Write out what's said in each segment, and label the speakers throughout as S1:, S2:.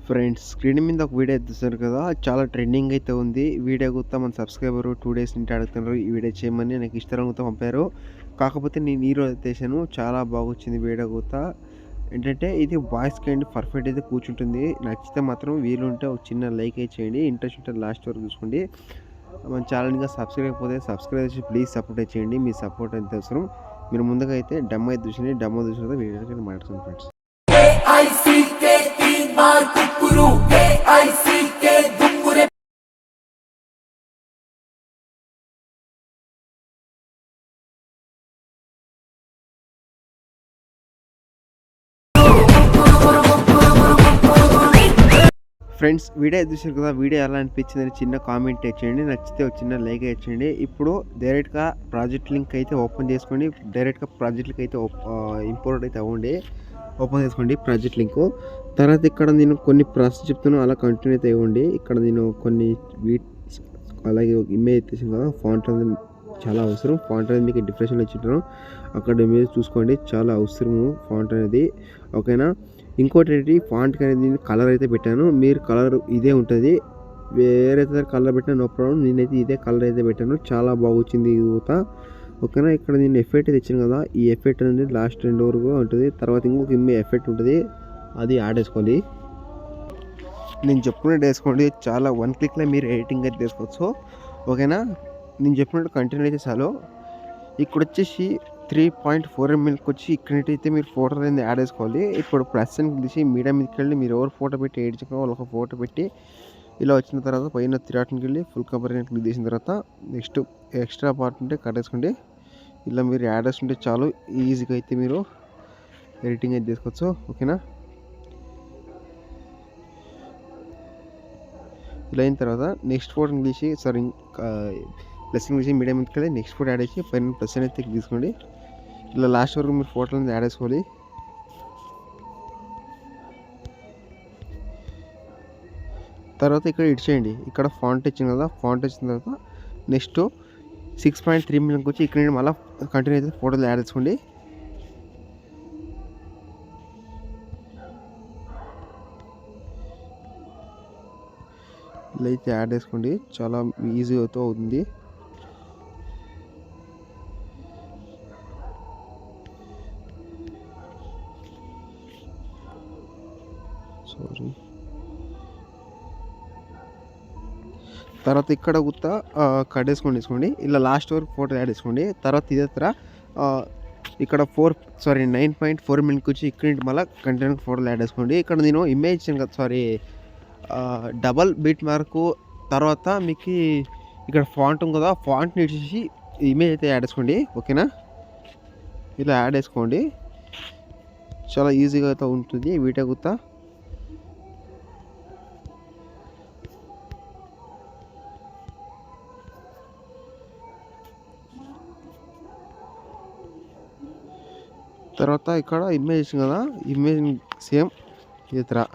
S1: Friends screen మీద ఒక video అయితే చూసారు కదా, చాలా ట్రెండింగ్ అయితే ఉంది. వీడియో గుత్తా మన సబ్స్క్రైబర్ 2 డేస్ నుంచి అడుగుతున్నారు ఈ వీడియో చేయమని. నాకు ఇన్‌స్టాగ్రామ్ గుత్తా పంపారు. కాకపోతే నేను ఈరోజు అయితే చేశాను. చాలా బాగొచ్చింది వీడియో గుత్తా. ఏంటంటే ఇది వాయిస్‌కి అండ్ పర్ఫెక్ట్ అయితే కూర్చుంటుంది. నచ్చితే మాత్రం వీలుంటే ఒక చిన్న లైక్ అయితే చేయండి. ఇంట్రెస్ట్ ఉంటే లాస్ట్ వరకు చూసుకోండి. మన ఛానల్ ఇంకా సబ్స్క్రైబ్ అయిపోతే సబ్స్క్రైబ్ చేసి ప్లీజ్ సపోర్ట్ అయితే చేయండి. మీ సపోర్ట్ అయితే అవసరం. మీరు ముందుగా అయితే డెమో అయితే చూసింది. డెమో చూసిన తర్వాత వీడియోకి మాట్లాడుకుందాం ఫ్రెండ్స్.
S2: AICK 3 बार कुकुरू AICK दुमुरे
S1: ఫ్రెండ్స్ వీడియో చూసారు కదా, వీడియో ఎలా అనిపించిందని చిన్న కామెంట్ చేయండి. నచ్చితే ఒక చిన్న లైక్ చేయండి. ఇప్పుడు డైరెక్ట్గా ప్రాజెక్ట్ లింక్ అయితే ఓపెన్ చేసుకోండి. డైరెక్ట్గా ప్రాజెక్ట్ లింక్ అయితే ఇంపోర్ట్ అయితే అవ్వండి. ఓపెన్ చేసుకోండి ప్రాజెక్ట్ లింక్. తర్వాత ఇక్కడ నేను కొన్ని ప్రాసెస్ చెప్తున్నాను, అలా కంటిన్యూ అయితే ఇవ్వండి. ఇక్కడ నేను కొన్ని అలాగే ఇమేజ్ ఎత్తేసాను కదా, ఫాంట్ అనేది చాలా అవసరం. ఫాంట్ అనేది మీకు డిఫరెన్షన్లో ఇచ్చింటాను, అక్కడ ఇమేజ్ చూసుకోండి. చాలా అవసరము ఫాంట్ అనేది, ఓకేనా. ఇంకోటి ఏంటి, ఫాంట్కి అనేది నేను కలర్ అయితే పెట్టాను. మీరు కలర్ ఇదే ఉంటుంది, వేరే కలర్ పెట్టినా నో ప్రాబ్లం. నేనైతే ఇదే కలర్ అయితే పెట్టాను. చాలా బాగొచ్చింది ఇది కూడా, ఓకేనా. ఇక్కడ నేను ఎఫెక్ట్ అయితే ఇచ్చాను కదా, ఈ ఎఫెక్ట్ అనేది లాస్ట్ ఎండ్ వరకు ఉంటుంది. తర్వాత ఇంకొక ఎఫెక్ట్ ఉంటుంది, అది యాడ్ చేసుకోవాలి. నేను చెప్పినట్టు వేసుకోండి. చాలా 1 క్లిక్లో మీరు ఎడిటింగ్ అయితే చేసుకోవచ్చు, ఓకేనా. నేను చెప్పినట్టు కంటిన్యూ అయితే చాలు. ఇక్కడ వచ్చేసి 3.4 mlకి వచ్చి ఇక్కడైతే మీరు ఫోటో అనేది యాడ్ చేసుకోవాలి. ఇప్పుడు ప్లస్ అని తీసి మీడియా మీదకి వెళ్ళి మీరు ఎవరు ఫోటో పెట్టి ఎడిట్ చేసుకోవాలి, వాళ్ళకి ఫోటో పెట్టి ఇలా వచ్చిన తర్వాత పైన 3 డాట్కి వెళ్ళి ఫుల్ కవర్ క్లిక్ చేసిన తర్వాత నెక్స్ట్ ఎక్స్ట్రా పార్ట్ ఉంటే కట్ చేసుకోండి. ఇలా మీరు యాడ్ చేసుకుంటే చాలు, ఈజీగా అయితే మీరు ఎడిటింగ్ అయితే చేసుకోవచ్చు, ఓకేనా. ఇలా అయిన తర్వాత నెక్స్ట్ ఫోటో తీసి ప్లస్ తీసి మీడియం మీదకి వెళ్ళి నెక్స్ట్ ఫోటో యాడ్ చేసి పైన ప్లస్ అనేది తీసుకోండి. ఇలా లాస్ట్ వరకు మీరు ఫోటోలు అనేది యాడ్ చేసుకోవాలి. తర్వాత ఇక్కడ ఇటు చేయండి, ఇక్కడ ఫాంట్ ఇచ్చింది కదా, ఫాంట్ ఇచ్చిన తర్వాత నెక్స్ట్ 6.3 mlకి వచ్చి ఇక్కడ నుండి మళ్ళీ కంటిన్యూ అయితే ఫోటోలు యాడ్ చేసుకోండి. ఇలా అయితే యాడ్ చేసుకోండి, చాలా ఈజీ అయితే అవుతుంది. సారీ. తర్వాత ఇక్కడ గుత్త కట్ వేసుకోండి. ఇలా లాస్ట్ వరకు ఫోటో యాడ్ చేసుకోండి. తర్వాత ఇదే ఇక్కడ 9.4 mlకి వచ్చి ఇక్కడ మళ్ళీ కంటెంట్ ఫోటోలు యాడ్ చేసుకోండి. ఇక్కడ నేను ఇమేజ్ ఇచ్చాను కదా, డబల్ బీట్ మార్కు తర్వాత మీకు ఇక్కడ ఫాంట్ ఉంది కదా, ఫాంట్ని ఇచ్చేసి ఇమేజ్ అయితే యాడ్ చేసుకోండి, ఓకేనా. ఇలా యాడ్ చేసుకోండి, చాలా ఈజీగా అయితే ఉంటుంది వీడియో గుత్తా. తర్వాత ఇక్కడ ఇమేజ్ ఇచ్చింది కదా, ఇమేజ్ సేమ్ ఇతర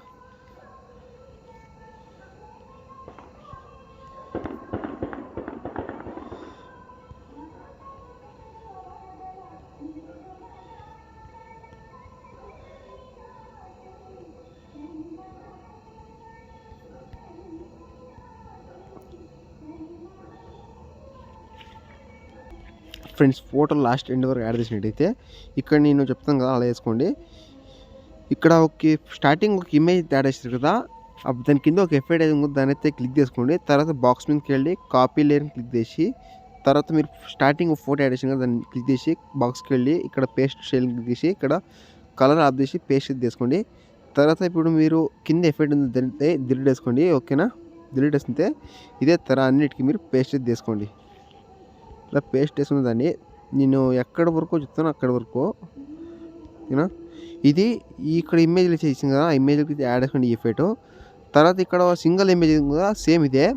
S1: ఫ్రెండ్స్ ఫోటో లాస్ట్ ఎండ్ వరకు యాడ్ చేసినట్టయితే ఇక్కడ నేను చెప్తాను కదా, అలా వేసుకోండి. ఇక్కడ స్టార్టింగ్ ఒక ఇమేజ్ యాడ్ చేస్తారు కదా, అప్పుడు దాని కింద ఒక ఎఫెక్ట్ అయితే ఉందో దాని అయితే క్లిక్ చేసుకోండి. తర్వాత బాక్స్ మీదకి వెళ్ళి కాపీ లేయర్ని క్లిక్ చేసి తర్వాత మీరు స్టార్టింగ్ ఫోటో యాడ్ చేసిన కదా, దాన్ని క్లిక్ చేసి బాక్స్కి వెళ్ళి ఇక్కడ పేస్ట్ షేల్ క్లిక్ చేసి ఇక్కడ కలర్ ఆఫ్ చేసి పేస్ట్ తీసుకోండి. తర్వాత ఇప్పుడు మీరు కింద ఎఫెక్ట్ ఉంది దాన్ని డిలీట్ వేసుకోండి, ఓకేనా. డిలీట్ వేస్తే ఇదే అన్నిటికీ మీరు పేస్ట్ తీసుకోండి. ఇలా పేస్ట్ వేసుకున్న దాన్ని నేను ఎక్కడి వరకు చెప్తాను అక్కడి వరకు, ఓకేనా. ఇది ఇక్కడ ఇమేజ్లు చేసింది కదా, ఇమేజ్కి యాడ్ చేసుకోండి ఈ ఎఫెక్ట్. తర్వాత ఇక్కడ సింగిల్ ఇమేజ్ కదా, సేమ్ ఇదే.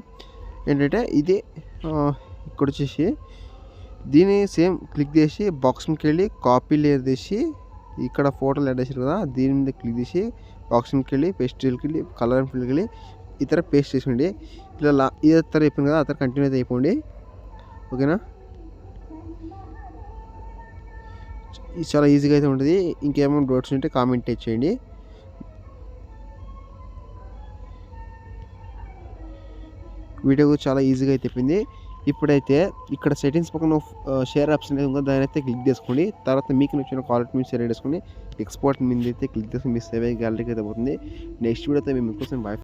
S1: ఏంటంటే ఇది ఇక్కడ వచ్చేసి దీన్ని సేమ్ క్లిక్ చేసి బాక్స్ మీదకి వెళ్ళి కాపీ లేయర్ తీసి ఇక్కడ ఫోటోలు యాడ్ చేసారు కదా, దీని మీద క్లిక్ చేసి బాక్స్ మీదకి వెళ్ళి పేస్ట్కి వెళ్ళి కలర్ ఫిల్కి వెళ్ళి ఇతర పేస్ట్ చేసుకోండి. ఇలా ఇదే తర అయిపోయింది కదా, అతర కంటిన్యూ అయితే అయిపోండి, ఓకేనా. చాలా ఈజీగా అయితే ఉంటుంది. ఇంకేమైనా డౌట్స్ ఉంటే కామెంట్ చేయండి. వీడియో కూడా చాలా ఈజీగా అయితే అయిపోయింది. ఇప్పుడైతే ఇక్కడ సెట్టింగ్స్ పక్కన షేర్ ఆప్షన్ అనేది ఉందో దాని అయితే క్లిక్ చేసుకోండి. తర్వాత మీకు నచ్చిన క్వాలిటీ మీద షేర్ చేసుకొని ఎక్స్పోర్ట్ మీద అయితే క్లిక్ చేసుకుని మీ సేవ్ గ్యాలరీకి అయితే పోతుంది. నెక్స్ట్ వీడియో అయితే మేము మీకోసం బాయ్.